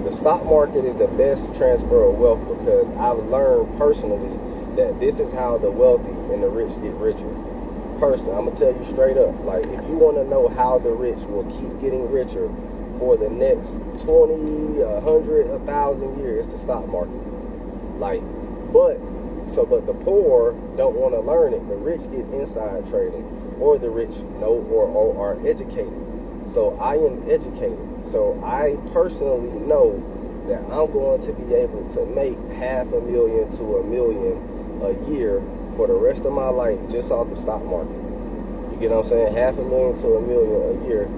the stock market is the best transfer of wealth because I've learned personally that this is how the wealthy and the rich get richer. Personally, I'm gonna tell you straight up, like, if you want to know how the rich will keep getting richer for the next 20, 100, 1,000 years, it's the stock market. Like, but the poor don't want to learn it. The rich get inside trading, or the rich know or are educated. So I am educated. So I personally know that I'm going to be able to make $500,000 to $1 million a year for the rest of my life just off the stock market. You get what I'm saying? $500,000 to $1 million a year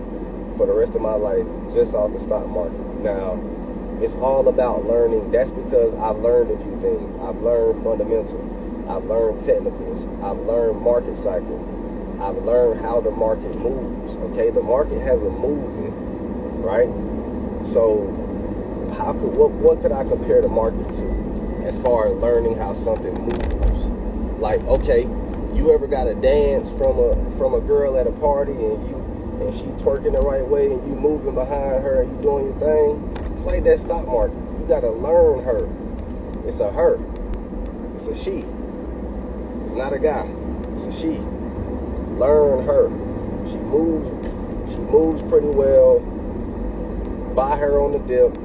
for the rest of my life just off the stock market. Now, it's all about learning. That's because I've learned a few things. I've learned fundamental. I've learned technicals. I've learned market cycle. I've learned how the market moves. Okay, the market has a movement, right? So, what could I compare the market to as far as learning how something moves? Like, okay, you ever got a dance from a girl at a party and she twerking the right way and you moving behind her and you doing your thing? It's like that stock market. You gotta learn her. It's a her. It's a she. It's not a guy. It's a she. Learn her. She moves pretty well. Buy her on the dip.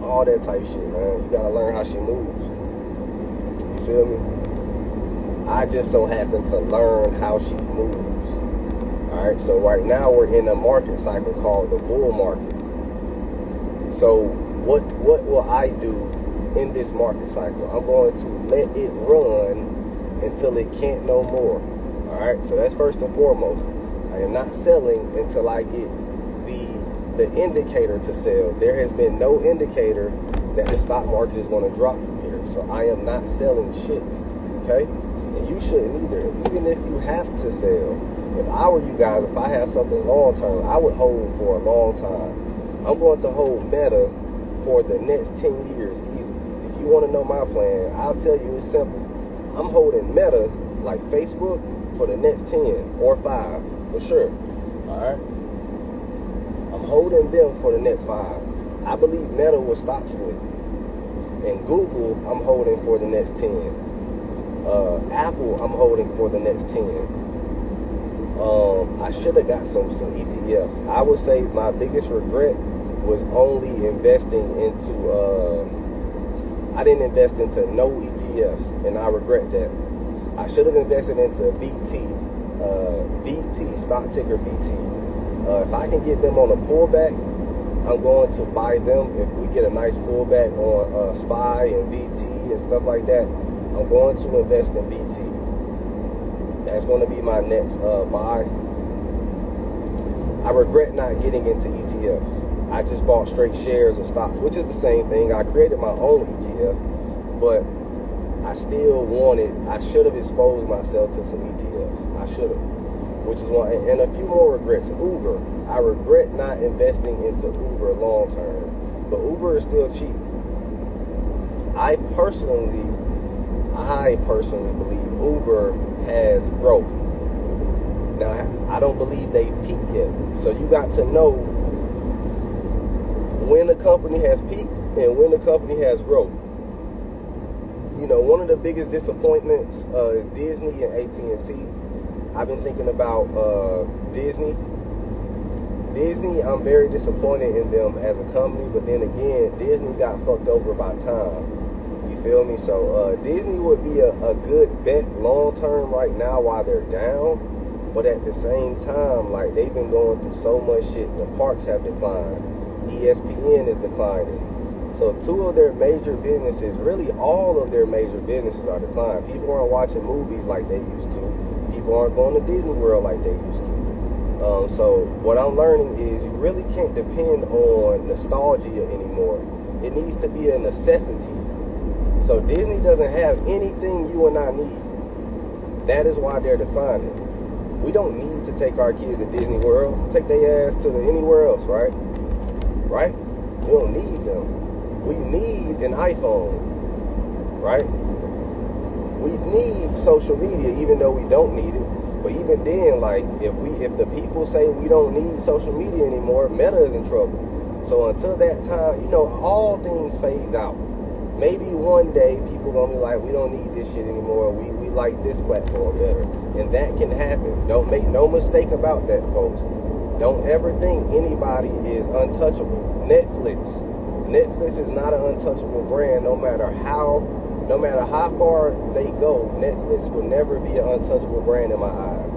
All that type shit, man. You gotta learn how she moves. You feel me? I just so happen to learn how she moves. Alright, so right now we're in a market cycle called the bull market. So what will I do in this market cycle? I'm going to let it run until it can't no more. Alright, so that's first and foremost. I am not selling until I get the indicator to sell. There has been no indicator that the stock market is going to drop from here. So I am not selling shit. Okay? And you shouldn't either. Even if you have to sell. If I were you guys, if I have something long term, I would hold for a long time. I'm going to hold Meta for the next 10 years easily. If you want to know my plan, I'll tell you it's simple. I'm holding Meta, like Facebook, for the next 10 or 5 for sure. Alright? I'm holding them for the next 5. I believe Meta will stock split. And Google, I'm holding for the next 10. Apple, I'm holding for the next 10. I should have got some ETFs. I would say my biggest regret was only investing into, I didn't invest into no ETFs, and I regret that. I should have invested into VT, stock ticker VT. If I can get them on a pullback, I'm going to buy them. If we get a nice pullback on SPY and VT and stuff like that, I'm going to invest in VT. That's going to be my next buy. I regret not getting into ETFs. I just bought straight shares of stocks, which is the same thing. I created my own ETF, but I still I should have exposed myself to some ETFs. I should have. Which is one, and a few more regrets. Uber. I regret not investing into Uber long term, but Uber is still cheap. I personally believe Uber has growth. Now, I don't believe they've peaked yet. So you got to know when a company has peaked and when a company has growth. You know, one of the biggest disappointments is Disney and AT&T. I've been thinking about Disney. I'm very disappointed in them as a company, but then again, Disney got fucked over by time. You feel me? So Disney would be a good bet long term right now while they're down, but at the same time, like, they've been going through so much shit. The parks have declined. ESPN is declining. So two of their major businesses, really all of their major businesses are declining. People aren't watching movies like they used to. People aren't going to Disney World like they used to. So what I'm learning is you really can't depend on nostalgia anymore. It needs to be a necessity. So Disney doesn't have anything you and I need. That is why they're declining. We don't need to take our kids to Disney World. Take their ass to anywhere else, right? Right? We don't need them. We need an iPhone, right? We need social media, even though we don't need it. But even then, like, if the people say we don't need social media anymore, Meta is in trouble. So until that time, you know, all things phase out. Maybe one day people gonna be like, we don't need this shit anymore. We like this platform better. And that can happen. Don't make no mistake about that, folks. Don't ever think anybody is untouchable. Netflix is not an untouchable brand. No matter how far they go, Netflix will never be an untouchable brand in my eyes.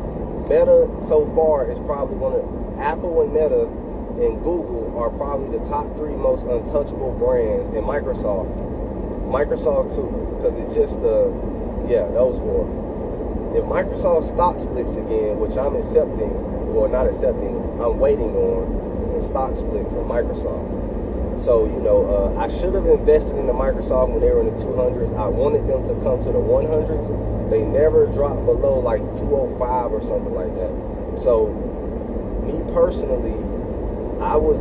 Meta so far is probably Apple and Meta and Google are probably the top 3 most untouchable brands, and Microsoft too, because it's just those 4. If Microsoft stock splits again, which I'm waiting on, is a stock split from Microsoft. So, you know, I should have invested into Microsoft when they were in the 200s. I wanted them to come to the 100s. They never dropped below like 205 or something like that. So, me personally, I was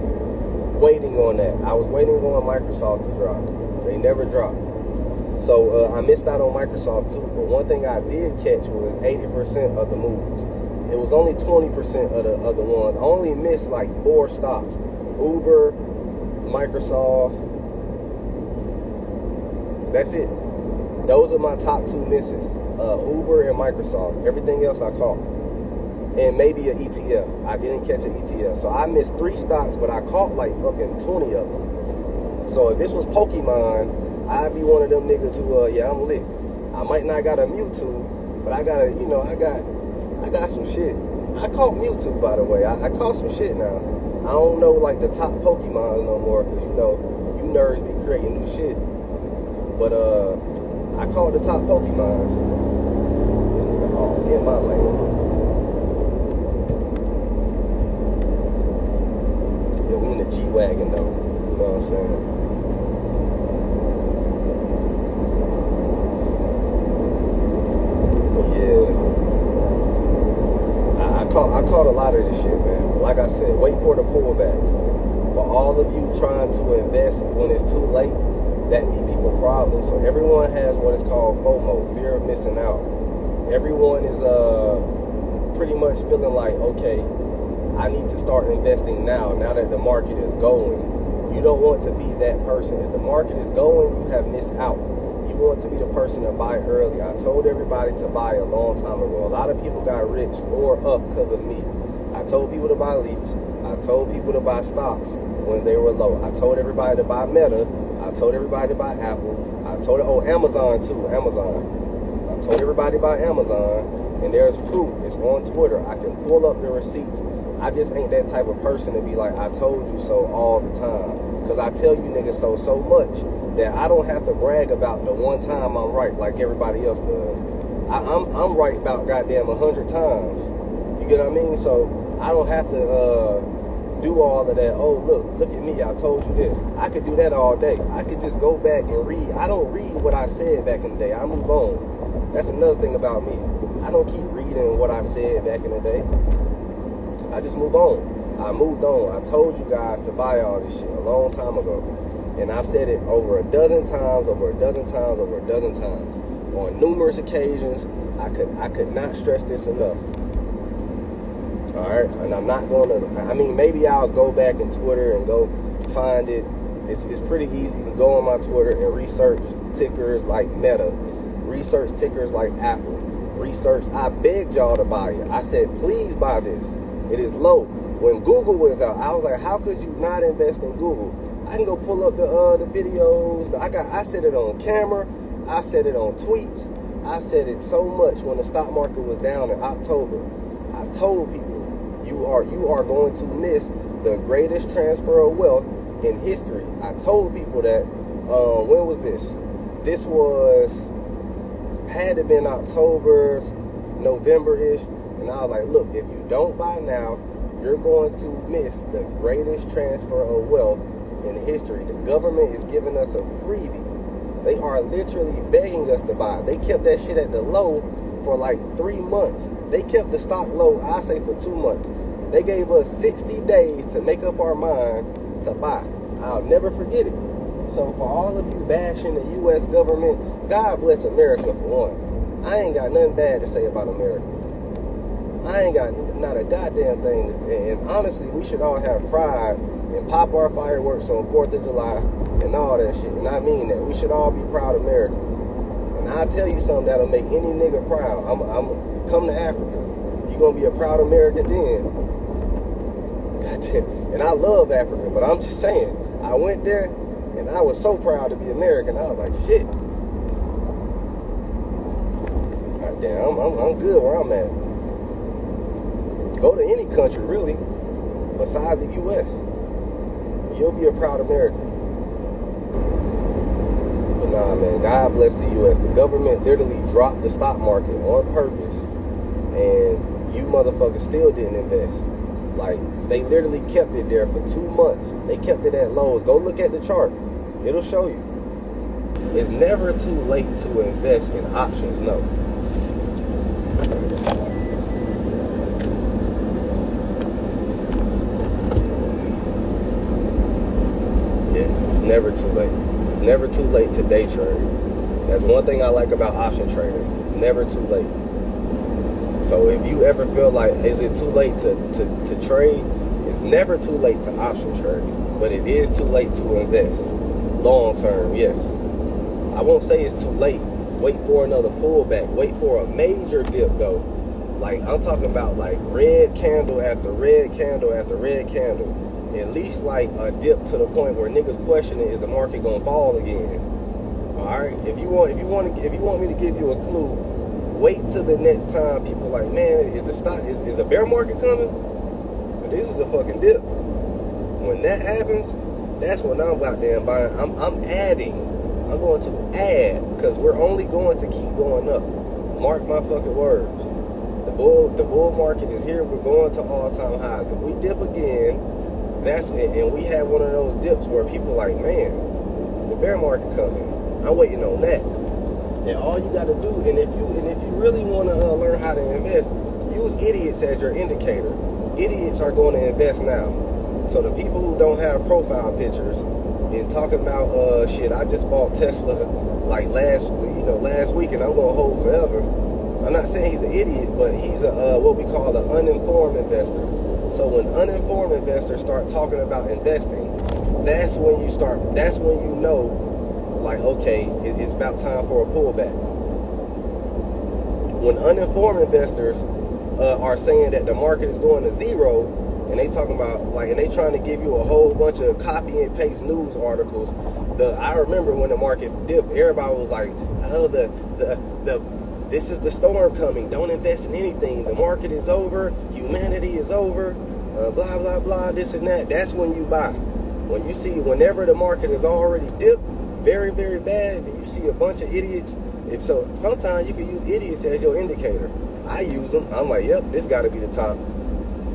waiting on that. I was waiting on Microsoft to drop. They never dropped. So, I missed out on Microsoft too. But one thing I did catch was 80% of the moves. It was only 20% of the ones. I only missed like 4 stocks. Uber, Microsoft. That's it. Those are my top 2 misses. Uber and Microsoft. Everything else I caught. And maybe an ETF. I didn't catch an ETF. So I missed 3 stocks, but I caught like fucking 20 of them. So if this was Pokemon, I'd be one of them niggas who, I'm lit. I might not got a Mewtwo, but I got some shit. I caught Mewtwo, by the way. I caught some shit now. I don't know like the top Pokemon no more, because you know, you nerds be creating new shit. But I caught the top Pokemons. This nigga all in my lane. Yeah, we in the G-Wagon though. You know what I'm saying? I caught a lot of this shit, man. Like I said, wait for the pullbacks. For all of you trying to invest when it's too late, that be people's problem. So everyone has what is called FOMO, fear of missing out. Everyone is pretty much feeling like, okay, I need to start investing now that the market is going. You don't want to be that person. If the market is going, you have missed out. You want to be the person to buy early. I told everybody to buy a long time ago. A lot of people got rich or up because of me. I told people to buy leaps. I told people to buy stocks when they were low. I told everybody to buy Meta. I told everybody to buy Apple. I told Amazon too. I told everybody to buy Amazon. And there's proof. It's on Twitter. I can pull up the receipts. I just ain't that type of person to be like, I told you so all the time. Because I tell you niggas so much that I don't have to brag about the one time I'm right like everybody else does. I'm right about goddamn 100 times. You get what I mean? So I don't have to do all of that. Oh, look at me. I told you this. I could do that all day. I could just go back and read. I don't read what I said back in the day. I move on. That's another thing about me. I don't keep reading what I said back in the day. I just move on. I moved on. I told you guys to buy all this shit a long time ago. And I've said it over a dozen times, on numerous occasions. I could not stress this enough. All right, and I'm not going to. I mean, maybe I'll go back in Twitter and go find it. It's pretty easy. You can go on my Twitter and research tickers like Meta, research tickers like Apple, research. I begged y'all to buy it. I said, please buy this. It is low. When Google was out, I was like, how could you not invest in Google? I can go pull up the videos. I said it on camera. I said it on tweets. I said it so much when the stock market was down in October. I told people, you are going to miss the greatest transfer of wealth in history. I told people that. When was this? This had to been October, November-ish. And I was like, look, if you don't buy now, you're going to miss the greatest transfer of wealth in history. The government is giving us a freebie. They are literally begging us to buy. They kept that shit at the low for like 3 months. They kept the stock low, I say, for 2 months. They gave us 60 days to make up our mind to buy. I'll never forget it. So for all of you bashing the U.S. government, God bless America for one. I ain't got nothing bad to say about America. I ain't got not a goddamn thing. And honestly, we should all have pride and pop our fireworks on 4th of July and all that shit. And I mean that. We should all be proud Americans. And I'll tell you something that'll make any nigga proud. I'm come to Africa. You're gonna be a proud American then. Goddamn. And I love Africa, but I'm just saying, I went there and I was so proud to be American. I was like, shit. Goddamn, I'm good where I'm at. Go to any country, really, besides the U.S. You'll be a proud American. But nah, man, God bless the U.S. The government literally dropped the stock market on purpose, and you motherfuckers still didn't invest. Like, they literally kept it there for 2 months. They kept it at lows. Go look at the chart. It'll show you. It's never too late to invest in options, no. It's never too late. It's never too late to day trade. That's one thing I like about option trading. It's never too late. So if you ever feel like, is it too late to trade? It's never too late to option trade. But it is too late to invest. Long term, yes. I won't say it's too late. Wait for another pullback. Wait for a major dip though. Like, I'm talking about like red candle after red candle after red candle. At least like a dip to the point where niggas questioning, is the market gonna fall again? All right. If you want me to give you a clue, wait till the next time people like, man, is a bear market coming? This is a fucking dip. When that happens, that's when I'm out there buying. I'm adding. I'm going to add, because we're only going to keep going up. Mark my fucking words. The bull market is here. We're going to all-time highs. If we dip again, that's it. And we have one of those dips where people are like, man, the bear market coming. I'm waiting on that. And all you got to do, and if you really want to learn how to invest, use idiots as your indicator. Idiots are going to invest now. So the people who don't have profile pictures and talking about shit, I just bought Tesla like last week and I'm gonna hold forever. I'm not saying he's an idiot, but he's a what we call an uninformed investor. So when uninformed investors start talking about investing, that's when you know, like, okay, it's about time for a pullback. When uninformed investors are saying that the market is going to zero, and they talking about and they trying to give you a whole bunch of copy and paste news articles. I remember when the market dipped, everybody was like, oh, this is the storm coming. Don't invest in anything. The market is over. Humanity is over. Blah, blah, blah, this and that. That's when you buy. Whenever the market is already dipped very, very bad, and you see a bunch of idiots. Sometimes you can use idiots as your indicator. I use them. I'm like, yep, this got to be the top.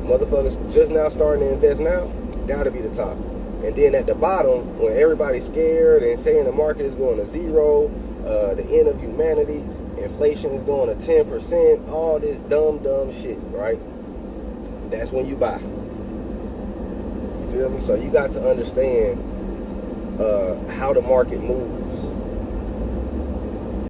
Motherfuckers just now starting to invest now, gotta be the top. And then at the bottom, when everybody's scared and saying the market is going to zero, the end of humanity, inflation is going to 10%, all this dumb shit, right? That's when you buy. You feel me? So you got to understand how the market moves.